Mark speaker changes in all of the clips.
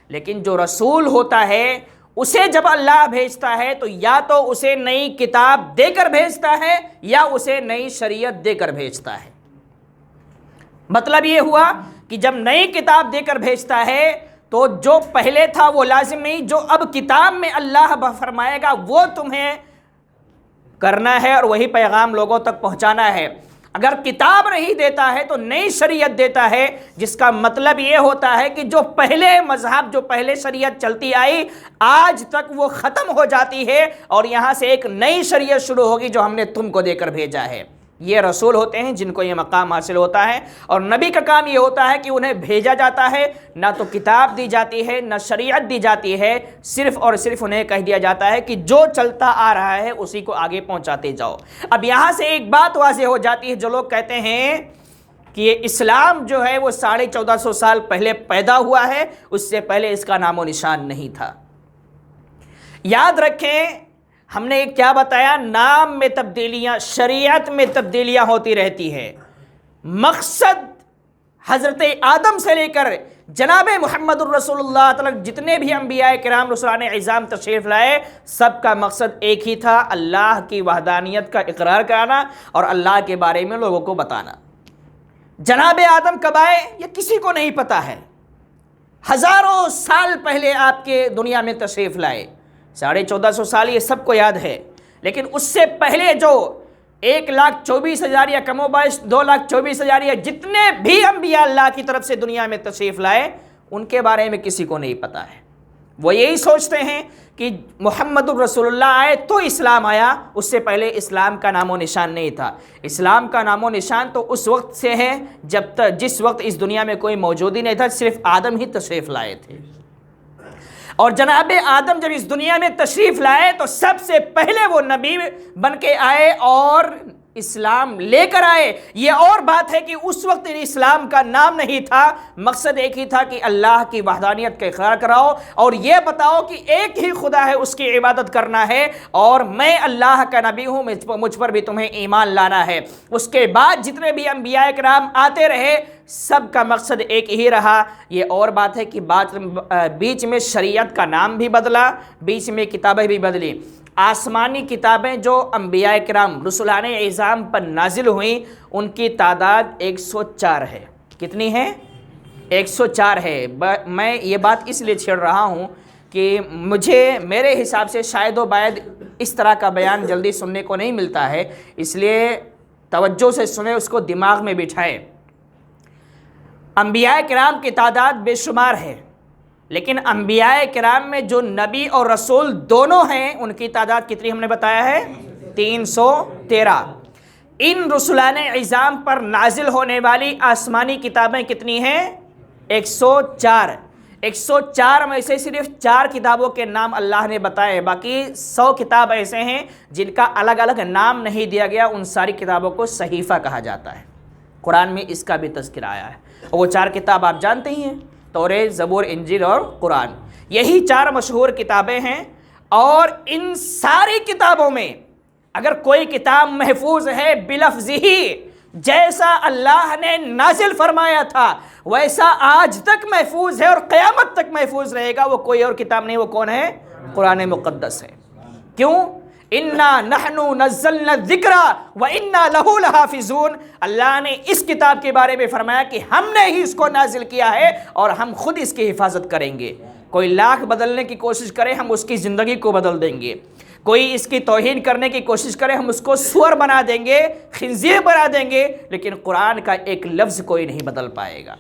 Speaker 1: لیکن جو رسول ہوتا ہے اسے جب اللہ بھیجتا ہے تو یا تو اسے نئی کتاب دے کر بھیجتا ہے یا اسے نئی شریعت دے کر بھیجتا ہے۔ مطلب یہ ہوا کہ جب نئی کتاب دے کر بھیجتا ہے تو جو پہلے تھا وہ لازم نہیں، جو اب کتاب میں اللہ فرمائے گا وہ تمہیں کرنا ہے اور وہی پیغام لوگوں تک پہنچانا ہے۔ اگر کتاب نہیں دیتا ہے تو نئی شریعت دیتا ہے، جس کا مطلب یہ ہوتا ہے کہ جو پہلے مذہب، جو پہلے شریعت چلتی آئی آج تک وہ ختم ہو جاتی ہے اور یہاں سے ایک نئی شریعت شروع ہوگی جو ہم نے تم کو دے کر بھیجا ہے۔ یہ رسول ہوتے ہیں جن کو یہ مقام حاصل ہوتا ہے، اور نبی کا کام یہ ہوتا ہے کہ انہیں بھیجا جاتا ہے، نہ تو کتاب دی جاتی ہے نہ شریعت دی جاتی ہے، صرف اور صرف انہیں کہہ دیا جاتا ہے کہ جو چلتا آ رہا ہے اسی کو آگے پہنچاتے جاؤ۔ اب یہاں سے ایک بات واضح ہو جاتی ہے، جو لوگ کہتے ہیں کہ یہ اسلام جو ہے وہ 1450 سال پہلے پیدا ہوا ہے، اس سے پہلے اس کا نام و نشان نہیں تھا۔ یاد رکھیں ہم نے کیا بتایا، نام میں تبدیلیاں، شریعت میں تبدیلیاں ہوتی رہتی ہے۔ مقصد حضرت آدم سے لے کر جناب محمد الرسول اللہ تعالی جتنے بھی انبیاء کرام رسولان اعظام تشریف لائے، سب کا مقصد ایک ہی تھا، اللہ کی وحدانیت کا اقرار کرانا اور اللہ کے بارے میں لوگوں کو بتانا۔ جناب آدم کب آئے یہ کسی کو نہیں پتا ہے، ہزاروں سال پہلے آپ کے دنیا میں تشریف لائے، 1450 سال یہ سب کو یاد ہے، لیکن اس سے پہلے جو 1,24,000 یا کم و بیش 2,24,000 یا جتنے بھی انبیاء اللہ کی طرف سے دنیا میں تشریف لائے ان کے بارے میں کسی کو نہیں پتا ہے۔ وہ یہی سوچتے ہیں کہ محمد الرسول اللہ آئے تو اسلام آیا، اس سے پہلے اسلام کا نام و نشان نہیں تھا۔ اسلام کا نام و نشان تو اس وقت سے ہے جس وقت اس دنیا میں کوئی موجود ہی نہیں تھا، صرف آدم ہی تشریف لائے تھے۔ اور جناب آدم جب اس دنیا میں تشریف لائے تو سب سے پہلے وہ نبی بن کے آئے اور اسلام لے کر آئے۔ یہ اور بات ہے کہ اس وقت اسلام کا نام نہیں تھا، مقصد ایک ہی تھا کہ اللہ کی وحدانیت کا اقرار کراؤ اور یہ بتاؤ کہ ایک ہی خدا ہے، اس کی عبادت کرنا ہے اور میں اللہ کا نبی ہوں، مجھ پر بھی تمہیں ایمان لانا ہے۔ اس کے بعد جتنے بھی انبیاء کرام آتے رہے سب کا مقصد ایک ہی رہا۔ یہ اور بات ہے کہ بیچ میں شریعت کا نام بھی بدلا، بیچ میں کتابیں بھی بدلی۔ آسمانی کتابیں جو انبیاء کرام رسولان اعظام پر نازل ہوئیں ان کی تعداد 104 ہے۔ کتنی ہے؟ 104 ہے۔ میں یہ بات اس لیے چھیڑ رہا ہوں کہ میرے حساب سے شاید و باید اس طرح کا بیان جلدی سننے کو نہیں ملتا ہے، اس لیے توجہ سے سنیں، اس کو دماغ میں بٹھائیں۔ انبیاء کرام کی تعداد بے شمار ہے، لیکن انبیاء کرام میں جو نبی اور رسول دونوں ہیں ان کی تعداد کتنی ہم نے بتایا ہے؟ 313۔ ان رسولان اعظام پر نازل ہونے والی آسمانی کتابیں کتنی ہیں؟ 104۔ 104 میں سے صرف 4 کتابوں کے نام اللہ نے بتائے، باقی 100 کتاب ایسے ہیں جن کا الگ الگ نام نہیں دیا گیا۔ ان ساری کتابوں کو صحیفہ کہا جاتا ہے، قرآن میں اس کا بھی تذکرہ آیا ہے۔ اور وہ 4 کتاب آپ جانتے ہی ہیں، توریت، زبور، انجیل اور قرآن، یہی 4 مشہور کتابیں ہیں۔ اور ان ساری کتابوں میں اگر کوئی کتاب محفوظ ہے بلفظ ہی، جیسا اللہ نے نازل فرمایا تھا ویسا آج تک محفوظ ہے اور قیامت تک محفوظ رہے گا، وہ کوئی اور کتاب نہیں، وہ کون ہے؟ قرآن مقدس ہے۔ کیوں؟ اِنَّا نَحْنُ نَزَّلْنَا الذِّكْرَ وَإِنَّا لَهُ لَحَافِظُونَ۔ اللہ نے اس کتاب کے بارے میں فرمایا کہ ہم نے ہی اس کو نازل کیا ہے اور ہم خود اس کی حفاظت کریں گے۔ کوئی لاکھ بدلنے کی کوشش کرے ہم اس کی زندگی کو بدل دیں گے، کوئی اس کی توہین کرنے کی کوشش کرے ہم اس کو سور بنا دیں گے، خنزیر بنا دیں گے، لیکن قرآن کا ایک لفظ کوئی نہیں بدل پائے گا۔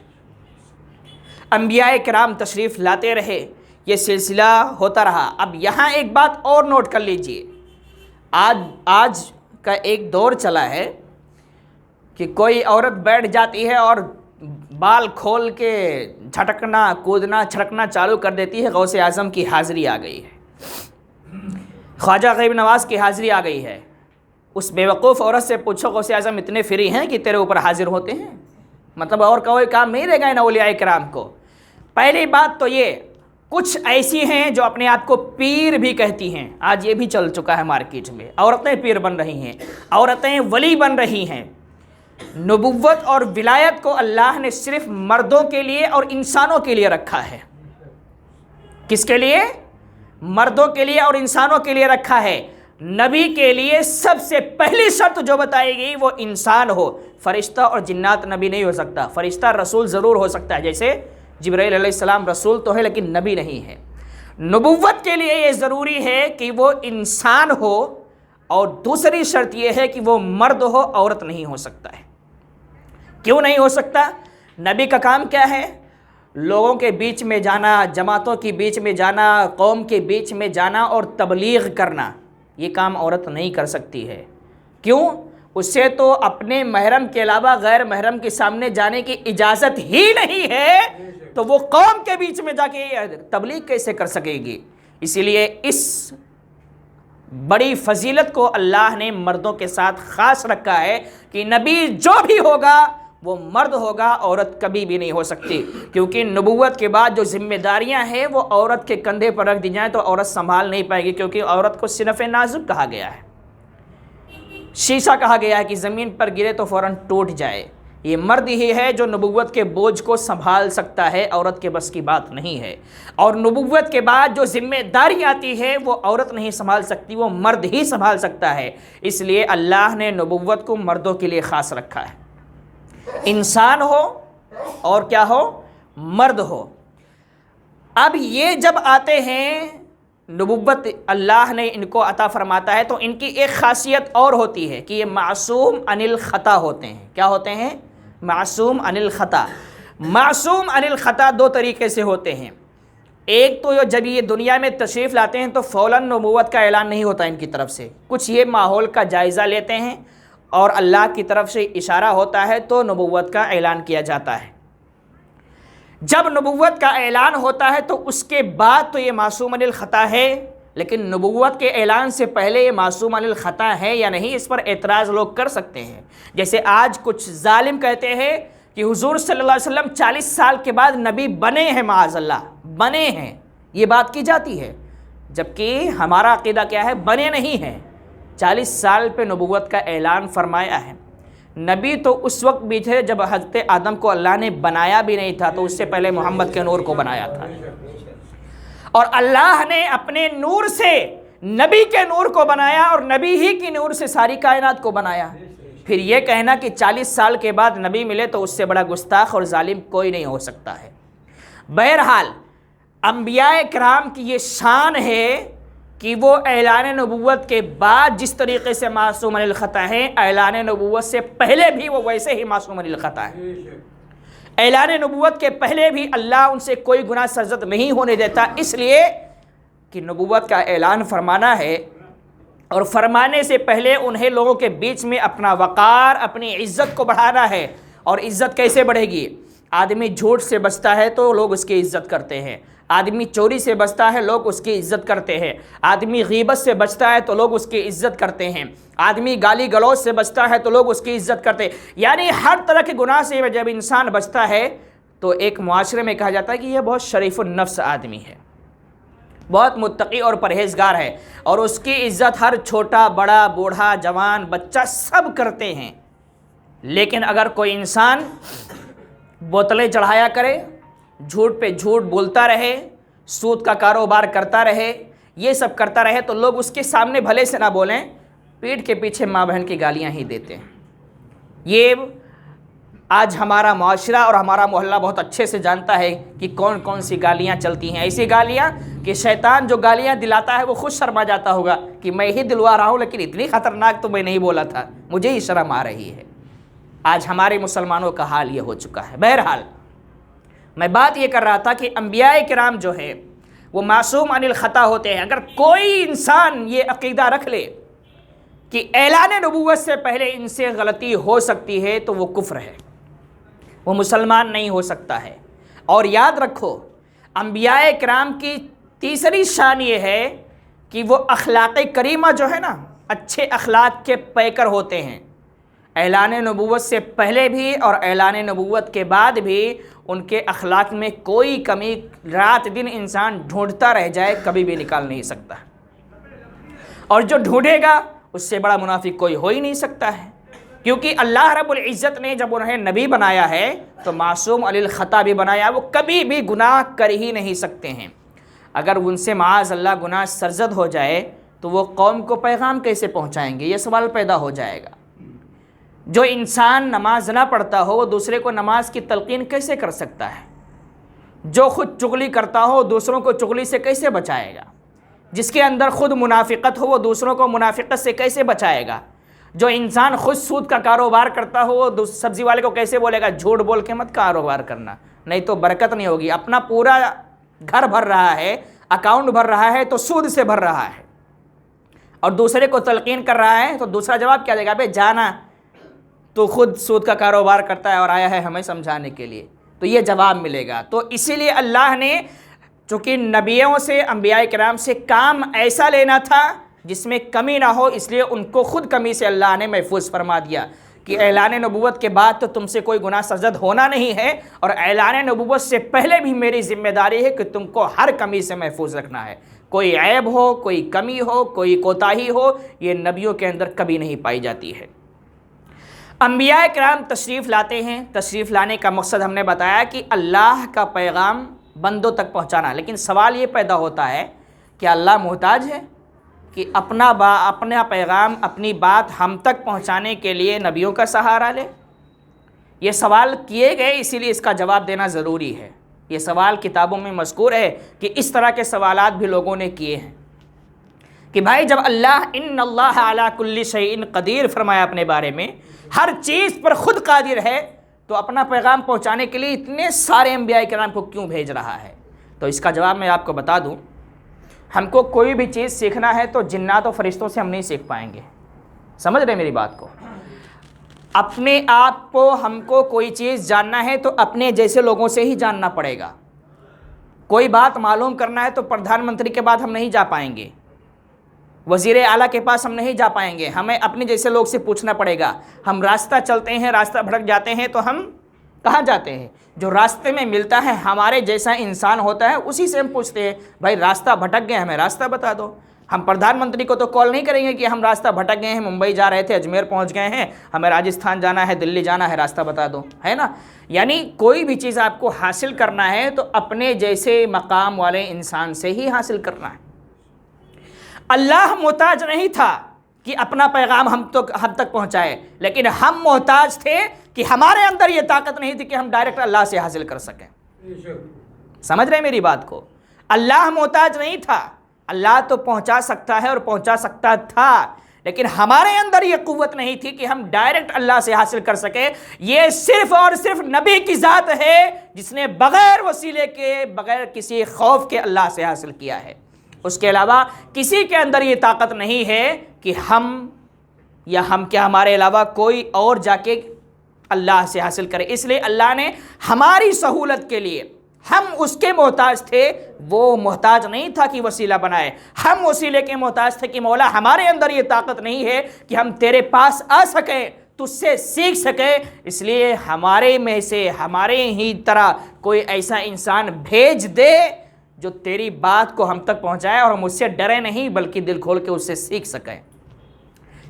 Speaker 1: انبیاء کرام تشریف لاتے رہے، یہ سلسلہ ہوتا رہا۔ اب یہاں ایک بات اور نوٹ کر لیجئے، آج کا ایک دور چلا ہے کہ کوئی عورت بیٹھ جاتی ہے اور بال کھول کے جھٹکنا، کودنا، چھڑکنا چالو کر دیتی ہے، غوث اعظم کی حاضری آ گئی ہے، خواجہ غریب نواز کی حاضری آ گئی ہے۔ اس بیوقوف عورت سے پوچھو غوث اعظم اتنے فری ہیں کہ تیرے اوپر حاضر ہوتے ہیں؟ مطلب اور کوئی کام نہیں رہ گئے نا اولیاء کرام کو۔ پہلی بات تو یہ، کچھ ایسی ہیں جو اپنے آپ کو پیر بھی کہتی ہیں، آج یہ بھی چل چکا ہے مارکیٹ میں، عورتیں پیر بن رہی ہیں، عورتیں ولی بن رہی ہیں۔ نبوت اور ولایت کو اللہ نے صرف مردوں کے لیے اور انسانوں کے لیے رکھا ہے، کس کے لیے؟ مردوں کے لیے اور انسانوں کے لیے رکھا ہے۔ نبی کے لیے سب سے پہلی شرط جو بتائی گئی وہ انسان ہو۔ فرشتہ اور جنات نبی نہیں ہو سکتا، فرشتہ رسول ضرور ہو سکتا ہے، جیسے جبرائیل علیہ السلام رسول تو ہے لیکن نبی نہیں ہے۔ نبوت کے لیے یہ ضروری ہے کہ وہ انسان ہو، اور دوسری شرط یہ ہے کہ وہ مرد ہو، عورت نہیں ہو سکتا ہے۔ کیوں نہیں ہو سکتا؟ نبی کا کام کیا ہے؟ لوگوں کے بیچ میں جانا، جماعتوں کے بیچ میں جانا، قوم کے بیچ میں جانا اور تبلیغ کرنا، یہ کام عورت نہیں کر سکتی ہے۔ کیوں؟ اسے تو اپنے محرم کے علاوہ غیر محرم کے سامنے جانے کی اجازت ہی نہیں ہے، تو وہ قوم کے بیچ میں جا کے تبلیغ کیسے کر سکے گی؟ اسی لیے اس بڑی فضیلت کو اللہ نے مردوں کے ساتھ خاص رکھا ہے کہ نبی جو بھی ہوگا وہ مرد ہوگا، عورت کبھی بھی نہیں ہو سکتی، کیونکہ نبوت کے بعد جو ذمہ داریاں ہیں وہ عورت کے کندھے پر رکھ دی جائیں تو عورت سنبھال نہیں پائے گی، کیونکہ عورت کو صنف نازک کہا گیا ہے، شیشہ کہا گیا ہے کہ زمین پر گرے تو فوراً ٹوٹ جائے۔ یہ مرد ہی ہے جو نبوت کے بوجھ کو سنبھال سکتا ہے، عورت کے بس کی بات نہیں ہے، اور نبوت کے بعد جو ذمہ داری آتی ہے وہ عورت نہیں سنبھال سکتی، وہ مرد ہی سنبھال سکتا ہے۔ اس لیے اللہ نے نبوت کو مردوں کے لیے خاص رکھا ہے، انسان ہو اور کیا ہو؟ مرد ہو۔ اب یہ جب آتے ہیں نبوت اللہ نے ان کو عطا فرماتا ہے تو ان کی ایک خاصیت اور ہوتی ہے کہ یہ معصوم عن الخطا ہوتے ہیں۔ کیا ہوتے ہیں؟ معصوم عن الخطا۔ معصوم عن الخطا دو طریقے سے ہوتے ہیں۔ ایک تو جب یہ دنیا میں تشریف لاتے ہیں تو فوراً نبوت کا اعلان نہیں ہوتا ان کی طرف سے، کچھ یہ ماحول کا جائزہ لیتے ہیں اور اللہ کی طرف سے اشارہ ہوتا ہے تو نبوت کا اعلان کیا جاتا ہے۔ جب نبوت کا اعلان ہوتا ہے تو اس کے بعد تو یہ معصوم عن الخطا ہے، لیکن نبوت کے اعلان سے پہلے یہ معصوم عن الخطا ہے یا نہیں، اس پر اعتراض لوگ کر سکتے ہیں۔ جیسے آج کچھ ظالم کہتے ہیں کہ حضور صلی اللہ علیہ وسلم 40 سال کے بعد نبی بنے ہیں، معاذ اللہ بنے ہیں، یہ بات کی جاتی ہے، جبکہ ہمارا عقیدہ کیا ہے؟ بنے نہیں ہیں، 40 سال پہ نبوت کا اعلان فرمایا ہے۔ نبی تو اس وقت بھی تھے جب حضرت آدم کو اللہ نے بنایا بھی نہیں تھا، تو اس سے پہلے محمد کے نور کو بنایا تھا، اور اللہ نے اپنے نور سے نبی کے نور کو بنایا اور نبی ہی کی نور سے ساری کائنات کو بنایا۔ پھر یہ کہنا کہ 40 سال کے بعد نبی ملے تو اس سے بڑا گستاخ اور ظالم کوئی نہیں ہو سکتا ہے۔ بہرحال انبیاء کرام کی یہ شان ہے کہ وہ اعلان نبوت کے بعد جس طریقے سے معصوم عن الخطا ہیں، اعلان نبوت سے پہلے بھی وہ ویسے ہی معصوم عن الخطا ہیں۔ اعلان نبوت کے پہلے بھی اللہ ان سے کوئی گناہ سرزد نہیں ہونے دیتا، اس لیے کہ نبوت کا اعلان فرمانا ہے، اور فرمانے سے پہلے انہیں لوگوں کے بیچ میں اپنا وقار، اپنی عزت کو بڑھانا ہے۔ اور عزت کیسے بڑھے گی؟ آدمی جھوٹ سے بچتا ہے تو لوگ اس کی عزت کرتے ہیں، آدمی چوری سے بچتا ہے لوگ اس کی عزت کرتے ہیں، آدمی غیبت سے بچتا ہے تو لوگ اس کی عزت کرتے ہیں، آدمی گالی گلوچ سے بچتا ہے تو لوگ اس کی عزت کرتے ہیں۔ یعنی ہر طرح کے گناہ سے جب انسان بچتا ہے تو ایک معاشرے میں کہا جاتا ہے کہ یہ بہت شریف النفس آدمی ہے، بہت متقی اور پرہیزگار ہے، اور اس کی عزت ہر چھوٹا بڑا بوڑھا جوان بچہ سب کرتے ہیں۔ لیکن اگر کوئی انسان بوتلیں چڑھایا کرے، جھوٹ پہ جھوٹ بولتا رہے، سود کا کاروبار کرتا رہے، یہ سب کرتا رہے، تو لوگ اس کے سامنے بھلے سے نہ بولیں، پیٹھ کے پیچھے ماں بہن کی گالیاں ہی دیتے ہیں۔ یہ آج ہمارا معاشرہ اور ہمارا محلہ بہت اچھے سے جانتا ہے کہ کون کون سی گالیاں چلتی ہیں، ایسی گالیاں کہ شیطان جو گالیاں دلاتا ہے وہ خود شرما جاتا ہوگا کہ میں ہی دلوا رہا ہوں، لیکن اتنی خطرناک تو میں نہیں بولا تھا، مجھے ہی شرم آ رہی ہے۔ آج ہمارے مسلمانوں کا حال یہ ہو چکا ہے۔ بہرحال میں بات یہ کر رہا تھا کہ انبیاء کرام جو ہے وہ معصوم عن الخطا ہوتے ہیں۔ اگر کوئی انسان یہ عقیدہ رکھ لے کہ اعلان نبوت سے پہلے ان سے غلطی ہو سکتی ہے تو وہ کفر ہے، وہ مسلمان نہیں ہو سکتا ہے۔ اور یاد رکھو، انبیاء کرام کی تیسری شان یہ ہے کہ وہ اخلاق کریمہ جو ہے نا، اچھے اخلاق کے پیکر ہوتے ہیں۔ اعلان نبوت سے پہلے بھی اور اعلان نبوت کے بعد بھی ان کے اخلاق میں کوئی کمی رات دن انسان ڈھونڈتا رہ جائے کبھی بھی نکال نہیں سکتا، اور جو ڈھونڈے گا اس سے بڑا منافق کوئی ہو ہی نہیں سکتا ہے، کیونکہ اللہ رب العزت نے جب انہیں نبی بنایا ہے تو معصوم عن الخطا بھی بنایا، وہ کبھی بھی گناہ کر ہی نہیں سکتے ہیں۔ اگر ان سے معاذ اللہ گناہ سرزد ہو جائے تو وہ قوم کو پیغام کیسے پہنچائیں گے؟ یہ سوال پیدا ہو جائے گا۔ جو انسان نماز نہ پڑھتا ہو وہ دوسرے کو نماز کی تلقین کیسے کر سکتا ہے؟ جو خود چغلی کرتا ہو دوسروں کو چغلی سے کیسے بچائے گا؟ جس کے اندر خود منافقت ہو وہ دوسروں کو منافقت سے کیسے بچائے گا؟ جو انسان خود سود کا کاروبار کرتا ہو وہ سبزی والے کو کیسے بولے گا جھوٹ بول کے مت کاروبار کرنا، نہیں تو برکت نہیں ہوگی؟ اپنا پورا گھر بھر رہا ہے، اکاؤنٹ بھر رہا ہے تو سود سے بھر رہا ہے، اور دوسرے کو تلقین کر رہا ہے تو دوسرا جواب کیا دے گا؟ بے جانا تو خود سود کا کاروبار کرتا ہے اور آیا ہے ہمیں سمجھانے کے لیے، تو یہ جواب ملے گا۔ تو اسی لیے اللہ نے چونکہ نبیوں سے، انبیاء کرام سے کام ایسا لینا تھا جس میں کمی نہ ہو، اس لیے ان کو خود کمی سے اللہ نے محفوظ فرما دیا کہ اعلان نبوت کے بعد تو تم سے کوئی گناہ سرزد ہونا نہیں ہے، اور اعلان نبوت سے پہلے بھی میری ذمہ داری ہے کہ تم کو ہر کمی سے محفوظ رکھنا ہے۔ کوئی عیب ہو، کوئی کمی ہو، کوئی کوتاہی ہو، یہ نبیوں کے اندر کبھی نہیں پائی جاتی ہے۔ انبیاء کرام تشریف لاتے ہیں، تشریف لانے کا مقصد ہم نے بتایا کہ اللہ کا پیغام بندوں تک پہنچانا، لیکن سوال یہ پیدا ہوتا ہے کہ اللہ محتاج ہے کہ اپنا پیغام، اپنی بات ہم تک پہنچانے کے لیے نبیوں کا سہارا لے؟ یہ سوال کیے گئے، اسی لیے اس کا جواب دینا ضروری ہے۔ یہ سوال کتابوں میں مذکور ہے کہ اس طرح کے سوالات بھی لوگوں نے کیے ہیں کہ بھائی جب اللہ ان اللہ علی کل شیء قدیر فرمایا اپنے بارے میں، ہر چیز پر خود قادر ہے، تو اپنا پیغام پہنچانے کے لیے اتنے سارے انبیاء کرام کو کیوں بھیج رہا ہے؟ تو اس کا جواب میں آپ کو بتا دوں، ہم کو کوئی بھی چیز سیکھنا ہے تو جنات و فرشتوں سے ہم نہیں سیکھ پائیں گے۔ سمجھ رہے میری بات کو؟ اپنے آپ کو، ہم کو کوئی چیز جاننا ہے تو اپنے جیسے لوگوں سے ہی جاننا پڑے گا۔ کوئی بات معلوم کرنا ہے تو پردھان منتری کے بعد ہم نہیں جا پائیں گے، وزیر اعلیٰ کے پاس ہم نہیں جا پائیں گے، ہمیں اپنے جیسے لوگ سے پوچھنا پڑے گا۔ ہم راستہ چلتے ہیں، راستہ بھٹک جاتے ہیں تو ہم کہاں جاتے ہیں؟ جو راستے میں ملتا ہے ہمارے جیسا انسان ہوتا ہے اسی سے ہم پوچھتے ہیں بھائی راستہ بھٹک گئے، ہمیں راستہ بتا دو۔ ہم پردھان منتری کو تو کال نہیں کریں گے کہ ہم راستہ بھٹک گئے ہیں، ممبئی جا رہے تھے اجمیر پہنچ گئے ہیں، ہمیں راجستھان جانا ہے، دلی جانا ہے، راستہ بتا دو، ہے نا؟ یعنی کوئی بھی چیز آپ کو حاصل کرنا ہے تو اپنے جیسے مقام والے انسان سے ہی حاصل کرنا ہے۔ اللہ محتاج نہیں تھا کہ اپنا پیغام ہم تک پہنچائے، لیکن ہم محتاج تھے کہ ہمارے اندر یہ طاقت نہیں تھی کہ ہم ڈائریکٹ اللہ سے حاصل کر سکیں۔ سمجھ رہے میری بات کو؟ اللہ محتاج نہیں تھا، اللہ تو پہنچا سکتا ہے اور پہنچا سکتا تھا، لیکن ہمارے اندر یہ قوت نہیں تھی کہ ہم ڈائریکٹ اللہ سے حاصل کر سکیں۔ یہ صرف اور صرف نبی کی ذات ہے جس نے بغیر وسیلے کے، بغیر کسی خوف کے اللہ سے حاصل کیا ہے۔ اس کے علاوہ کسی کے اندر یہ طاقت نہیں ہے کہ ہم کیا ہمارے علاوہ کوئی اور جا کے اللہ سے حاصل کرے۔ اس لیے اللہ نے ہماری سہولت کے لیے، ہم اس کے محتاج تھے، وہ محتاج نہیں تھا کہ وسیلہ بنائے، ہم وسیلے کے محتاج تھے کہ مولا ہمارے اندر یہ طاقت نہیں ہے کہ ہم تیرے پاس آ سکیں، تجھ سے سیکھ سکیں، اس لیے ہمارے میں سے، ہمارے ہی طرح کوئی ایسا انسان بھیج دے جو تیری بات کو ہم تک پہنچائے اور ہم اس سے ڈرے نہیں بلکہ دل کھول کے اس سے سیکھ سکیں۔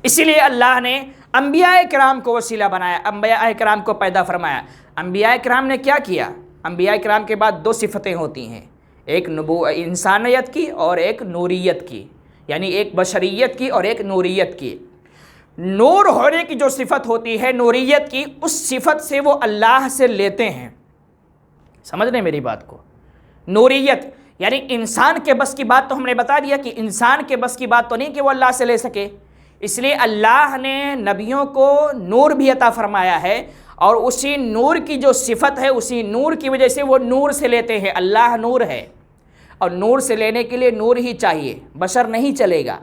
Speaker 1: اسی لیے اللہ نے انبیاء کرام کو وسیلہ بنایا، انبیاء کرام کو پیدا فرمایا۔ انبیاء کرام نے کیا کیا؟ انبیاء کرام کے بعد دو صفتیں ہوتی ہیں، ایک انسانیت کی اور ایک نوریت کی، یعنی ایک بشریت کی اور ایک نوریت کی۔ نور ہونے کی جو صفت ہوتی ہے نوریت کی، اس صفت سے وہ اللہ سے لیتے ہیں۔ سمجھ رہے میری بات کو؟ نوریت یعنی انسان کے بس کی بات تو ہم نے بتا دیا کہ انسان کے بس کی بات تو نہیں کہ وہ اللہ سے لے سکے، اس لیے اللہ نے نبیوں کو نور بھی عطا فرمایا ہے، اور اسی نور کی جو صفت ہے اسی نور کی وجہ سے وہ نور سے لیتے ہیں۔ اللہ نور ہے اور نور سے لینے کے لیے نور ہی چاہیے، بشر نہیں چلے گا،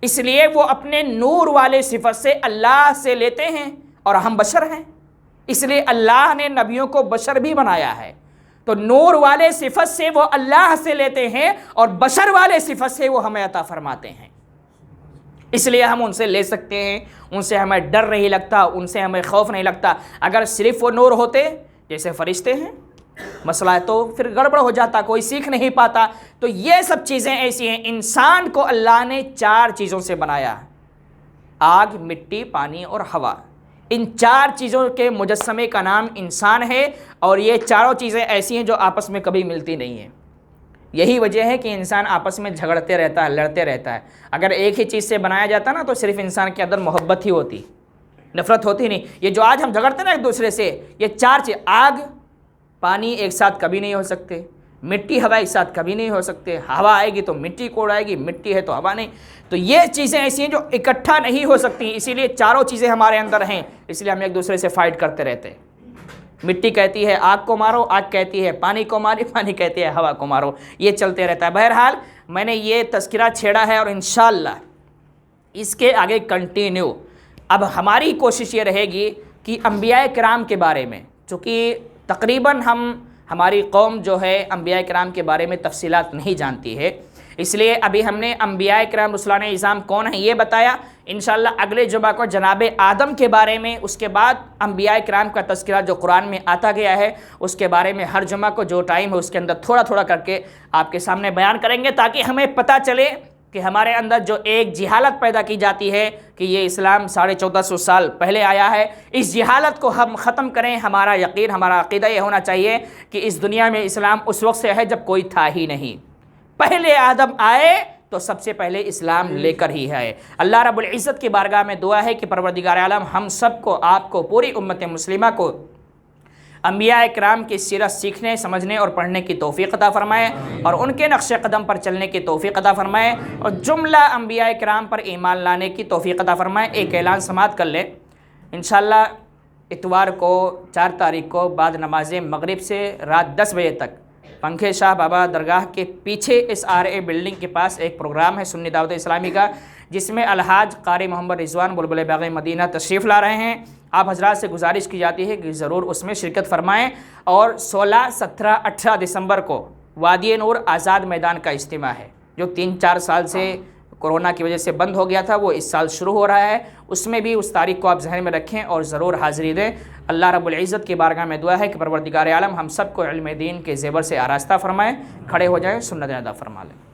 Speaker 1: اس لیے وہ اپنے نور والے صفت سے اللہ سے لیتے ہیں، اور ہم بشر ہیں اس لیے اللہ نے نبیوں کو بشر بھی بنایا ہے۔ تو نور والے صفت سے وہ اللہ سے لیتے ہیں اور بشر والے صفت سے وہ ہمیں عطا فرماتے ہیں، اس لیے ہم ان سے لے سکتے ہیں، ان سے ہمیں ڈر نہیں لگتا، ان سے ہمیں خوف نہیں لگتا۔ اگر صرف وہ نور ہوتے جیسے فرشتے ہیں، مسئلہ ہے تو پھر گڑبڑ ہو جاتا، کوئی سیکھ نہیں پاتا۔ تو یہ سب چیزیں ایسی ہیں، انسان کو اللہ نے 4 چیزوں سے بنایا، آگ، مٹی، پانی اور ہوا۔ ان 4 چیزوں کے مجسمے کا نام انسان ہے، اور یہ چاروں چیزیں ایسی ہیں جو آپس میں کبھی ملتی نہیں ہیں۔ یہی وجہ ہے کہ انسان آپس میں جھگڑتے رہتا ہے، لڑتے رہتا ہے۔ اگر ایک ہی چیز سے بنایا جاتا نا تو صرف انسان کے اندر محبت ہی ہوتی، نفرت ہوتی نہیں۔ یہ جو آج ہم جھگڑتے ہیں نا ایک دوسرے سے، یہ چار چیز، آگ پانی ایک ساتھ کبھی نہیں ہو سکتے، مٹی ہوا ایک ساتھ کبھی نہیں ہو سکتے، ہوا آئے گی تو مٹی کو اڑائے گی، مٹی ہے تو ہوا نہیں، تو یہ چیزیں ایسی ہیں جو اکٹھا نہیں ہو سکتی، اسی لیے چاروں چیزیں ہمارے اندر ہیں، اس لیے ہم ایک دوسرے سے فائٹ کرتے رہتے ہیں۔ مٹی کہتی ہے آگ کو مارو، آگ کہتی ہے پانی کو مارو، پانی کہتی ہے ہوا کو مارو، یہ چلتے رہتا ہے۔ بہرحال میں نے یہ تذکرہ چھیڑا ہے اور انشاءاللہ اس کے آگے کنٹینیو اب ہماری کوشش یہ رہے گی کہ انبیاء کرام کے بارے میں، چونکہ تقریباً ہماری قوم جو ہے انبیاء کرام کے بارے میں تفصیلات نہیں جانتی ہے، اس لیے ابھی ہم نے انبیاء کرام رسولان اعظام کون ہیں یہ بتایا۔ انشاءاللہ اگلے جمعہ کو جناب آدم کے بارے میں، اس کے بعد انبیاء کرام کا تذکرہ جو قرآن میں آتا گیا ہے اس کے بارے میں ہر جمعہ کو جو ٹائم ہے اس کے اندر تھوڑا تھوڑا کر کے آپ کے سامنے بیان کریں گے، تاکہ ہمیں پتہ چلے کہ ہمارے اندر جو ایک جہالت پیدا کی جاتی ہے کہ یہ اسلام 1450 سال پہلے آیا ہے، اس جہالت کو ہم ختم کریں۔ ہمارا یقین، ہمارا عقیدہ یہ ہونا چاہیے کہ اس دنیا میں اسلام اس وقت سے ہے جب کوئی تھا ہی نہیں، پہلے آدم آئے تو سب سے پہلے اسلام لے کر ہی ہے۔ اللہ رب العزت کی بارگاہ میں دعا ہے کہ پروردگار عالم ہم سب کو، آپ کو، پوری امت مسلمہ کو انبیاء کرام کی سیرت سیکھنے، سمجھنے اور پڑھنے کی توفیق عطا فرمائے، اور ان کے نقش قدم پر چلنے کی توفیق عطا فرمائے، اور جملہ انبیاء کرام پر ایمان لانے کی توفیق عطا فرمائے۔ ایک اعلان سماعت کر لیں، انشاءاللہ اتوار کو 4 تاریخ کو بعد نماز مغرب سے رات 10 بجے تک پنکھے شاہ بابا درگاہ کے پیچھے SRA بلڈنگ کے پاس ایک پروگرام ہے سنی دعوت اسلامی کا، جس میں الحاج قاری محمد رضوان بلبل باغ مدینہ تشریف لا رہے ہیں۔ آپ حضرات سے گزارش کی جاتی ہے کہ ضرور اس میں شرکت فرمائیں، اور 16، 17، 18 دسمبر کو وادی نور آزاد میدان کا اجتماع ہے جو 3-4 سال سے کورونا کی وجہ سے بند ہو گیا تھا، وہ اس سال شروع ہو رہا ہے، اس میں بھی اس تاریخ کو آپ ذہن میں رکھیں اور ضرور حاضری دیں۔ اللہ رب العزت کی بارگاہ میں دعا ہے کہ پروردگار عالم ہم سب کو علم دین کے زیور سے آراستہ فرمائے۔ کھڑے ہو جائیں، سنت ادا فرما لیں۔